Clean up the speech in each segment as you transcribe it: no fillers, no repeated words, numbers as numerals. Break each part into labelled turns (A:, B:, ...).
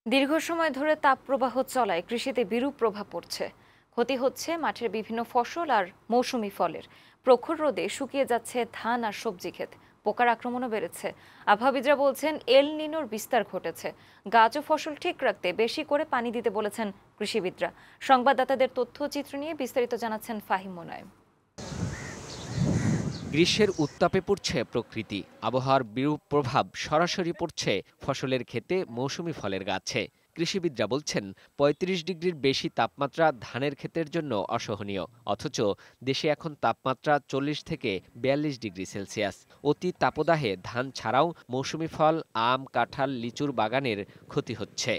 A: দীর্ঘ সময় ধরে তাপপ্রবাহ চলায় কৃষিতে বিরূপ প্রভাব পড়ছে। ক্ষতি হচ্ছে মাঠের বিভিন্ন ফসল আর মৌসুমি ফলের। প্রখর রোদে শুকিয়ে যাচ্ছে ধান আর সবজি ক্ষেত। পোকার আক্রমণও বেড়েছে। আবহাওয়াবিদরা বলছেন এল নিনোর বিস্তার ঘটেছে। গাছ ও ফসল ঠিক রাখতে বেশি করে পানি দিতে বলেছেন কৃষিবিদরা। সংবাদদাতাদের তথ্যচিত্র নিয়ে বিস্তারিত জানাচ্ছেন ফাহিম মোনায়েম।
B: গ্রীষ্মের উত্তাপে পড়ছে প্রকৃতি। আবহাওয়ার বিরূপ প্রভাব সরাসরি পড়ছে ফসলের ক্ষেতে, মৌসুমি ফলের গাছে। কৃষিবিদরা বলছেন ৩৫ ডিগ্রির বেশি তাপমাত্রা ধানের ক্ষেতের জন্য অসহনীয়। অথচ দেশে এখন তাপমাত্রা ৪০ থেকে ৪২ ডিগ্রি সেলসিয়াস। অতি তাপদাহে ধান ছাড়াও মৌসুমি ফল, আম, কাঁঠাল, লিচুর বাগানের ক্ষতি হচ্ছে।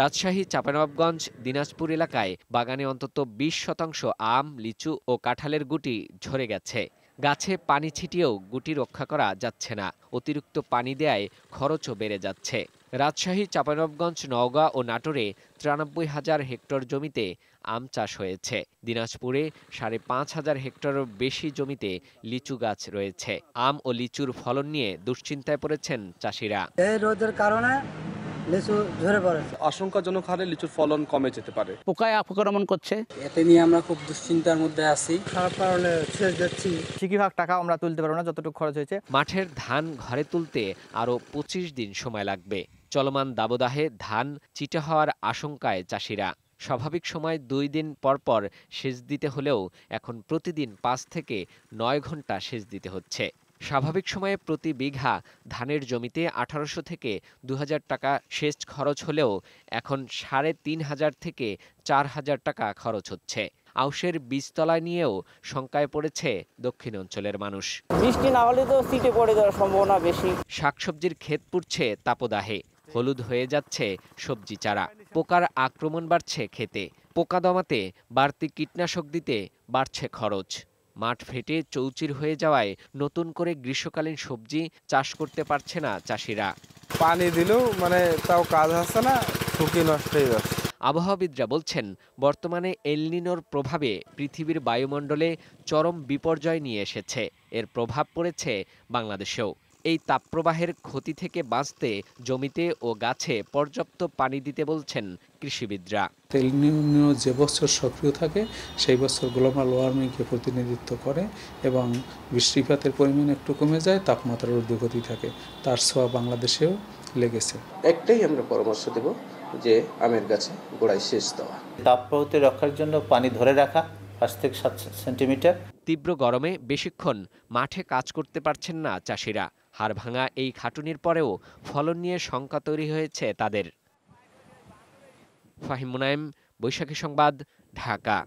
B: রাজশাহী, চাঁপাইনবাবগঞ্জ, দিনাজপুর এলাকায় বাগানে অন্তত ২০% আম, লিচু ও কাঁঠালের গুটি ঝরে গেছে। গাছে পানি ছিটিয়েও গুটি রক্ষা করা যাচ্ছে না। অতিরিক্ত পানি দেয়ায় খরচও বেড়ে যাচ্ছে। রাজশাহী, চাঁপাইনবাবগঞ্জ, নওগাঁ ও নাটোরে ৯৩,০০০ হেক্টর জমিতে আম চাষ হয়েছে। দিনাজপুরে ৫,৫০০ হেক্টরেরও বেশি জমিতে লিচু গাছ রয়েছে। আম ও লিচুর ফলন নিয়ে দুশ্চিন্তায় পড়েছেন চাষিরা।
C: এই রোদের কারণে লিচু ঝরে পড়েছে।
D: আশঙ্কাজনক হারে লিচুর ফলন কমে যেতে পারে।
E: পোকায় আক্রমণ করছে।
C: এতে নিয়ে আমরা খুব দুশ্চিন্তার মধ্যে আছি। খারাপ কারণে শেষ যাচ্ছি।
F: ঠিকই ভাগ টাকা আমরা তুলতে পারবো না যতটুকু খরচ হয়েছে।
B: মাঠের ধান ঘরে তুলতে আরও ২৫ দিন সময় লাগবে। চলমান দাবদাহে ধান চিটে হওয়ার আশঙ্কায় চাষিরা। স্বাভাবিক সময় ২ দিন পরপর সেচ দিতে হলেও এখন প্রতিদিন ৫ থেকে ৯ ঘন্টা সেচ দিতে হচ্ছে। স্বাভাবিক সময়ে প্রতি বিঘা ধানের জমিতে ১৮০০ থেকে ২,০০০ টাকা সেচ খরচ হলেও এখন ৩,৫০০ থেকে ৪,০০০ টাকা খরচ হচ্ছে। আউশের বীজতলায় নিয়েও শঙ্কায় পড়েছে দক্ষিণ অঞ্চলের মানুষ।
E: বৃষ্টি না হলে তো শীতে পড়ে যাওয়ার সম্ভাবনা বেশি।
B: শাকসবজির ক্ষেত পুড়ছে তাপদাহে। হলুদ হয়ে যাচ্ছে সবজি চারা। পোকার আক্রমণ বাড়ছে ক্ষেতে। পোকা দমাতে বাড়তি কীটনাশক দিতে বাড়ছে খরচ। মাঠ ফেটে চৌচির হয়ে যাওয়ায় নতুন করে গ্রীষ্মকালীন সবজি চাষ করতে পারছে না চাষিরা।
D: পানি দিলেও তাও কাজ হচ্ছে না, শুকিয়ে নষ্ট হয়ে যাচ্ছে।
B: আবহাওয়াবিদরা বলছেন বর্তমানে এল নিনোর প্রভাবে পৃথিবীর বায়ুমণ্ডলে চরম বিপর্যয় নিয়ে এসেছে। এর প্রভাব পড়েছে বাংলাদেশেও। এই তাপপ্রবাহের ক্ষতি থেকে বাঁচতে জমিতে ও গাছে পর্যাপ্ত পানি দিতে বলছেন কৃষিবিদরা।
G: এল নিনো যে বছর সক্রিয় থাকে সেই বছর গ্লোবাল ওয়ার্মিংকে প্রতিনিধিত্ব করে এবং বৃষ্টিপাতের পরিমাণ একটু কমে যায়, তাপমাত্রার ঊর্ধ্বগতি থাকে। তার ছোঁয়া বাংলাদেশেও লেগেছে।
H: একটাই আমরা পরামর্শ দেব যে আমের গাছে গোড়ায় সেচ দেওয়া।
I: তাপপ্রবাহ রক্ষার জন্য পানি ধরে রাখা ৫ থেকে ৭ সেন্টিমিটার।
B: তীব্র গরমে বেশিক্ষণ মাঠে কাজ করতে পারছেন না চাষিরা। হাড়ভাঙা এই খাটুনির পরেও ফলন নিয়ে শঙ্কা তৈরি হয়েছে তাদের। ফাহিম মোনায়েম, বৈশাখী সংবাদ, ঢাকা।